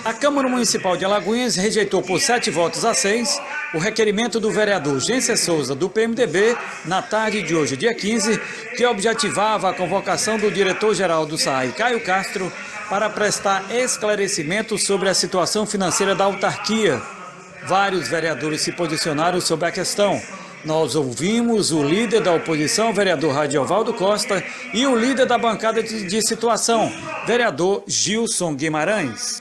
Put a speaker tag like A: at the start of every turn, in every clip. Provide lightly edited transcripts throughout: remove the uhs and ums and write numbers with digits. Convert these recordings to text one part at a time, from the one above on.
A: A Câmara Municipal de Alagoinhas rejeitou por 7 votos a 6 o requerimento do vereador Genser Souza, do PMDB, na tarde de hoje, dia 15, que objetivava a convocação do diretor-geral do SAAI, Caio Castro, para prestar esclarecimentos sobre a situação financeira da autarquia. Vários vereadores se posicionaram sobre a questão. Nós ouvimos o líder da oposição, o vereador Radiovaldo Costa, e o líder da bancada de situação, vereador Gilson Guimarães.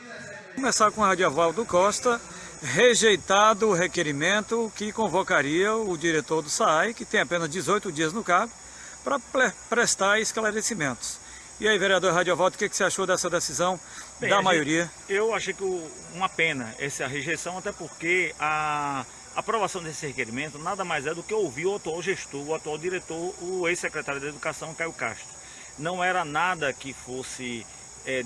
A: Vou começar com o Radiovaldo Costa, rejeitado o requerimento que convocaria o diretor do SAAI, que tem apenas 18 dias no cargo, para prestar esclarecimentos. E aí, vereador Radiovaldo, o que você achou dessa decisão da maioria?
B: Eu achei que uma pena essa rejeição, até porque a aprovação desse requerimento nada mais é do que ouvir o atual gestor, o atual diretor, o ex-secretário da Educação, Caio Castro. Não era nada que fosse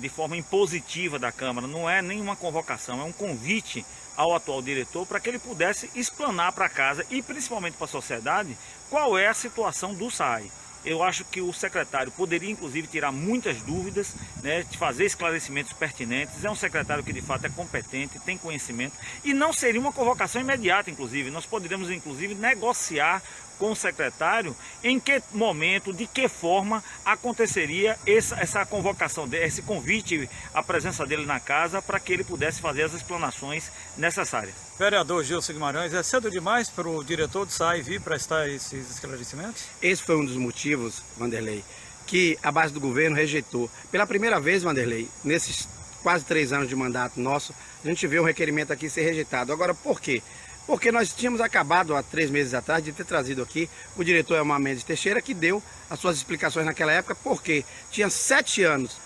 B: de forma impositiva da Câmara, não é nenhuma convocação, é um convite ao atual diretor para que ele pudesse explanar para a casa e principalmente para a sociedade qual é a situação do SAAI. Eu acho que o secretário poderia, inclusive, tirar muitas dúvidas, né, de fazer esclarecimentos pertinentes. É um secretário que, de fato, é competente, tem conhecimento. E não seria uma convocação imediata, inclusive. Nós poderíamos, inclusive, negociar com o secretário em que momento, de que forma aconteceria essa convocação, esse convite, a presença dele na casa, para que ele pudesse fazer as explanações necessárias.
A: Vereador Gilson Guimarães, é cedo demais para o diretor do SAAI vir prestar esses esclarecimentos?
C: Esse foi um dos motivos, Vanderlei, que a base do governo rejeitou. Pela primeira vez, Vanderlei, nesses quase 3 anos de mandato nosso, a gente vê um requerimento aqui ser rejeitado. Agora, por quê? Porque nós tínhamos acabado há 3 meses atrás de ter trazido aqui o diretor Elmar Mendes Teixeira, que deu as suas explicações naquela época, porque tinha 7 anos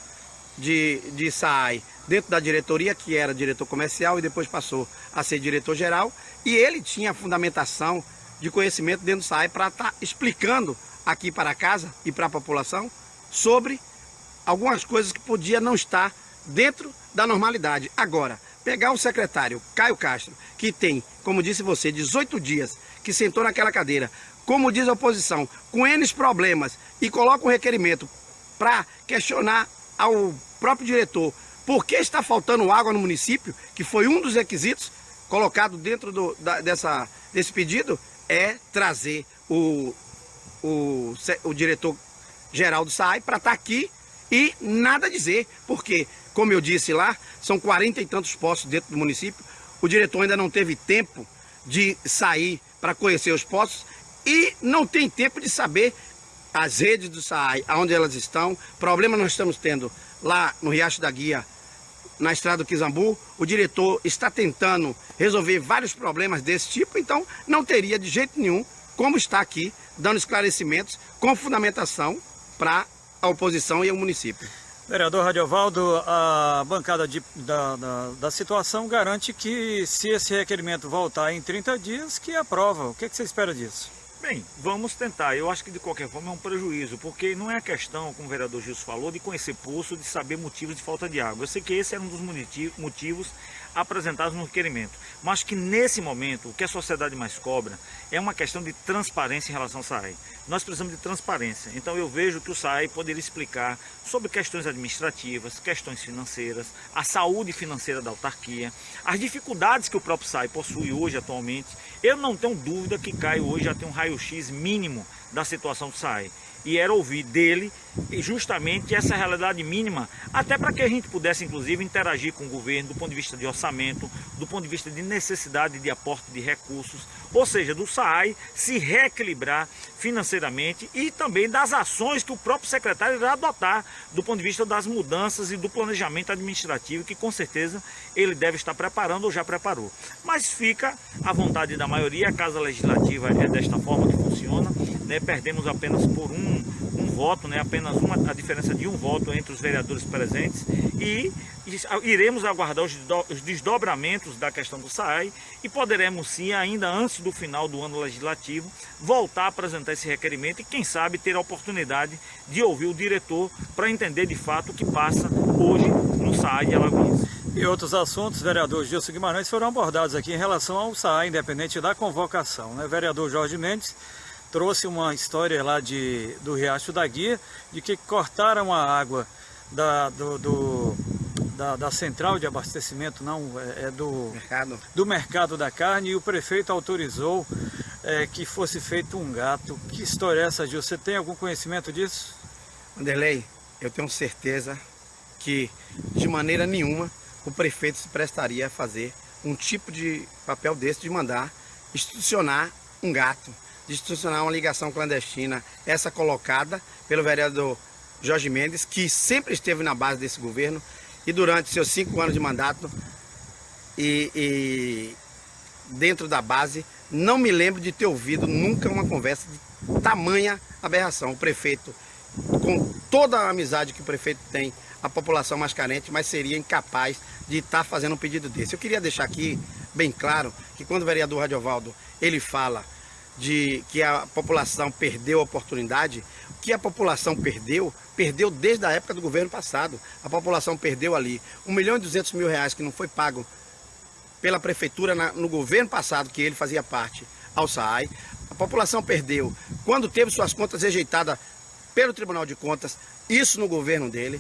C: de SAAI dentro da diretoria, que era diretor comercial e depois passou a ser diretor-geral, e ele tinha fundamentação de conhecimento dentro do SAAI para estar explicando aqui para a casa e para a população sobre algumas coisas que podia não estar dentro da normalidade. Agora, pegar o secretário Caio Castro, que tem, como disse você, 18 dias, que sentou naquela cadeira, como diz a oposição, com N problemas, e coloca um requerimento para questionar ao próprio diretor por que está faltando água no município, que foi um dos requisitos colocado dentro desse pedido, é trazer o diretor-geral do SAAI para estar aqui e nada dizer, porque, como eu disse lá, são 40 e tantos postos dentro do município, o diretor ainda não teve tempo de sair para conhecer os postos e não tem tempo de saber as redes do SAAI, aonde elas estão. Problema nós estamos tendo lá no Riacho da Guia, na estrada do Quizambu. O diretor está tentando resolver vários problemas desse tipo, então não teria de jeito nenhum como estar aqui dando esclarecimentos com fundamentação para a oposição e o município.
A: Vereador Radiovaldo, a bancada da situação garante que, se esse requerimento voltar em 30 dias, que aprova. O que você espera disso?
B: Bem, vamos tentar. Eu acho que de qualquer forma é um prejuízo, porque não é a questão, como o vereador Gilson falou, de conhecer poço, de saber motivos de falta de água. Eu sei que esse era um dos motivos apresentados no requerimento, mas que nesse momento o que a sociedade mais cobra é uma questão de transparência em relação ao SAAI. Nós precisamos de transparência, então eu vejo que o SAAI poderia explicar sobre questões administrativas, questões financeiras, a saúde financeira da autarquia, as dificuldades que o próprio SAAI possui hoje atualmente. Eu não tenho dúvida que Caio hoje já tem um raio-x mínimo da situação do SAAI. E era ouvir dele justamente essa realidade mínima, até para que a gente pudesse, inclusive, interagir com o governo do ponto de vista de orçamento, do ponto de vista de necessidade de aporte de recursos, ou seja, do SAAI se reequilibrar financeiramente e também das ações que o próprio secretário irá adotar do ponto de vista das mudanças e do planejamento administrativo, que com certeza ele deve estar preparando ou já preparou. Mas fica à vontade da maioria, a Casa Legislativa é desta forma que funciona, né? Perdemos apenas por um voto, né? Apenas a diferença de um voto entre os vereadores presentes, e iremos aguardar os desdobramentos da questão do SAAI e poderemos sim, ainda antes do final do ano legislativo, voltar a apresentar esse requerimento e quem sabe ter a oportunidade de ouvir o diretor para entender de fato o que passa hoje no SAAI de Alagoinhas.
A: E outros assuntos, vereador Gilson Guimarães, foram abordados aqui em relação ao SAAI, independente da convocação, né? O vereador Jorge Mendes trouxe uma história lá do Riacho da Guia, de que cortaram a água da central de abastecimento, do mercado da carne, e o prefeito autorizou que fosse feito um gato. Que história é essa, Gil? Você tem algum conhecimento disso?
C: Wanderlei, eu tenho certeza que de maneira nenhuma o prefeito se prestaria a fazer um tipo de papel desse, de mandar institucionar um gato, de institucionar uma ligação clandestina, essa colocada pelo vereador Jorge Mendes, que sempre esteve na base desse governo e durante seus 5 anos de mandato e dentro da base, não me lembro de ter ouvido nunca uma conversa de tamanha aberração. O prefeito, com toda a amizade que o prefeito tem, a população mais carente, mas seria incapaz de estar fazendo um pedido desse. Eu queria deixar aqui bem claro que quando o vereador Radiovaldo ele fala de que a população perdeu a oportunidade, o que a população perdeu desde a época do governo passado. A população perdeu ali R$1.200.000 que não foi pago pela prefeitura no governo passado, que ele fazia parte, ao SAAI. A população perdeu quando teve suas contas rejeitadas pelo Tribunal de Contas, isso no governo dele.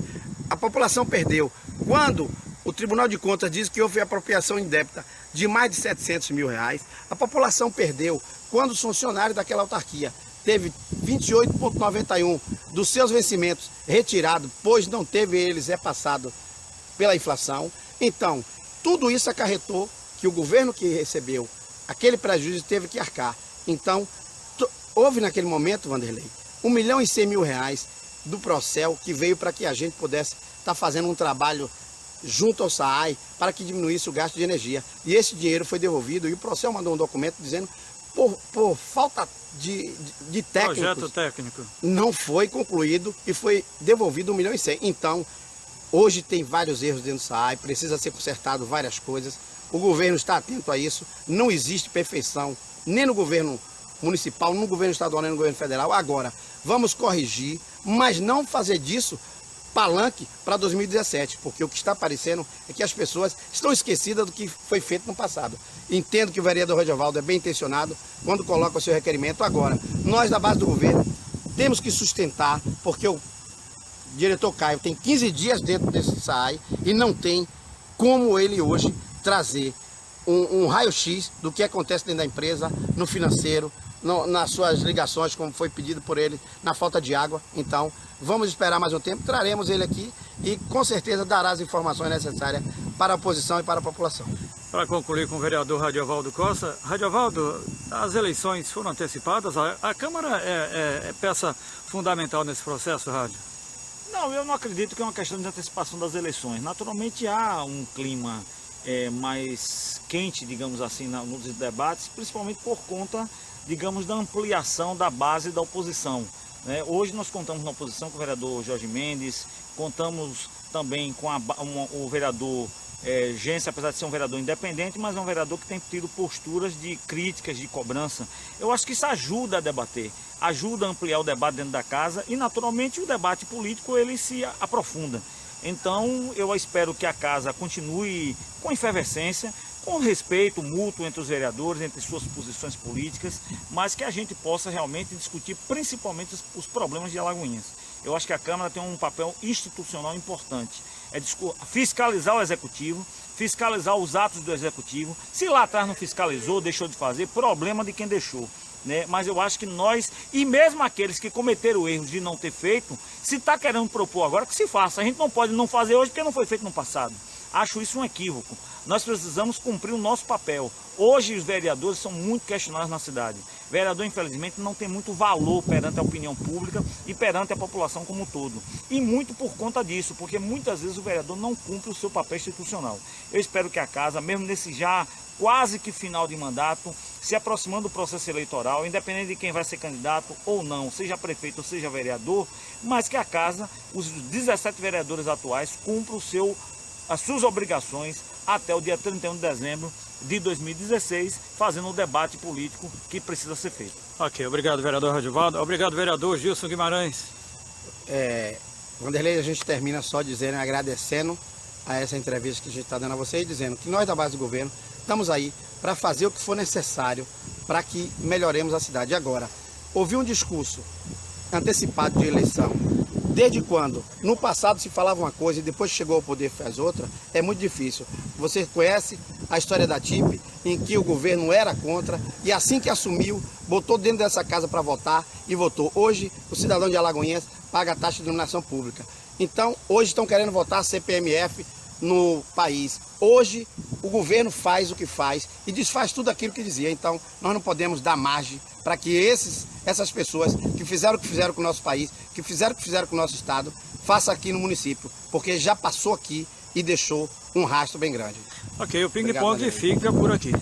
C: A população perdeu quando o Tribunal de Contas diz que houve apropriação indébita de mais de R$700.000. A população perdeu quando os funcionários daquela autarquia teve 28,91 dos seus vencimentos retirados, pois não teve eles repassado pela inflação. Então, tudo isso acarretou que o governo que recebeu aquele prejuízo teve que arcar. Então, houve naquele momento, Wanderlei, R$1.100.000 do Procel, que veio para que a gente pudesse estar fazendo um trabalho junto ao SAAI para que diminuísse o gasto de energia. E esse dinheiro foi devolvido e o Procel mandou um documento dizendo por falta de técnicos,
A: projeto técnico,
C: não foi concluído e foi devolvido R$1.100.000. Então, hoje tem vários erros dentro do SAAI, precisa ser consertado várias coisas. O governo está atento a isso, não existe perfeição, nem no governo municipal, nem no governo estadual, nem no governo federal. Agora, vamos corrigir, mas não fazer disso palanque para 2017, porque o que está aparecendo é que as pessoas estão esquecidas do que foi feito no passado. Entendo que o vereador Radiovaldo é bem intencionado quando coloca o seu requerimento. Agora, nós da base do governo temos que sustentar, porque o diretor Caio tem 15 dias dentro desse SAAI e não tem como ele hoje trazer um raio-x do que acontece dentro da empresa, no financeiro, nas suas ligações, como foi pedido por ele, na falta de água. Então, vamos esperar mais um tempo, traremos ele aqui e com certeza dará as informações necessárias para a oposição e para a população.
A: Para concluir com o vereador Radiovaldo Costa, Radiovaldo, as eleições foram antecipadas, a Câmara é peça fundamental nesse processo, Rádio?
B: Não, eu não acredito que é uma questão de antecipação das eleições. Naturalmente há um clima mais quente, digamos assim, nos debates, principalmente por conta, digamos, da ampliação da base da oposição. Hoje nós contamos na oposição com o vereador Jorge Mendes, contamos também com o vereador Gêncio, apesar de ser um vereador independente, mas é um vereador que tem tido posturas de críticas, de cobrança. Eu acho que isso ajuda a debater, ajuda a ampliar o debate dentro da casa e, naturalmente, o debate político ele se aprofunda. Então, eu espero que a casa continue com efervescência, com respeito mútuo entre os vereadores, entre suas posições políticas, mas que a gente possa realmente discutir principalmente os problemas de Alagoinhas. Eu acho que a Câmara tem um papel institucional importante, fiscalizar o Executivo, fiscalizar os atos do Executivo. Se lá atrás não fiscalizou, deixou de fazer, problema de quem deixou. Mas eu acho que nós, e mesmo aqueles que cometeram erros de não ter feito, se está querendo propor agora, que se faça. A gente não pode não fazer hoje porque não foi feito no passado. Acho isso um equívoco. Nós precisamos cumprir o nosso papel. Hoje os vereadores são muito questionados na cidade. O vereador, infelizmente, não tem muito valor perante a opinião pública e perante a população como um todo. E muito por conta disso, porque muitas vezes o vereador não cumpre o seu papel institucional. Eu espero que a casa, mesmo nesse já quase que final de mandato, se aproximando do processo eleitoral, independente de quem vai ser candidato ou não, seja prefeito ou seja vereador, mas que a casa, os 17 vereadores atuais, cumpram as suas obrigações até o dia 31 de dezembro de 2016, fazendo um debate político que precisa ser feito.
A: Ok, obrigado, vereador Radiovaldo. Obrigado, vereador Gilson Guimarães.
C: Wanderlei, a gente termina só dizendo, agradecendo a essa entrevista que a gente está dando a vocês, dizendo que nós da base do governo estamos aí para fazer o que for necessário para que melhoremos a cidade. E agora, ouvir um discurso antecipado de eleição, desde quando no passado se falava uma coisa e depois que chegou ao poder faz outra, é muito difícil. Você conhece a história da TIP, em que o governo era contra e assim que assumiu, botou dentro dessa casa para votar e votou. Hoje, o cidadão de Alagoinhas paga a taxa de iluminação pública. Então, hoje estão querendo votar CPMF no país. Hoje, o governo faz o que faz e desfaz tudo aquilo que dizia. Então, nós não podemos dar margem para que essas pessoas que fizeram o que fizeram com o nosso país, que fizeram o que fizeram com o nosso estado, façam aqui no município, porque já passou aqui e deixou um rastro bem grande.
A: Ok, o ping-pong fica por aqui.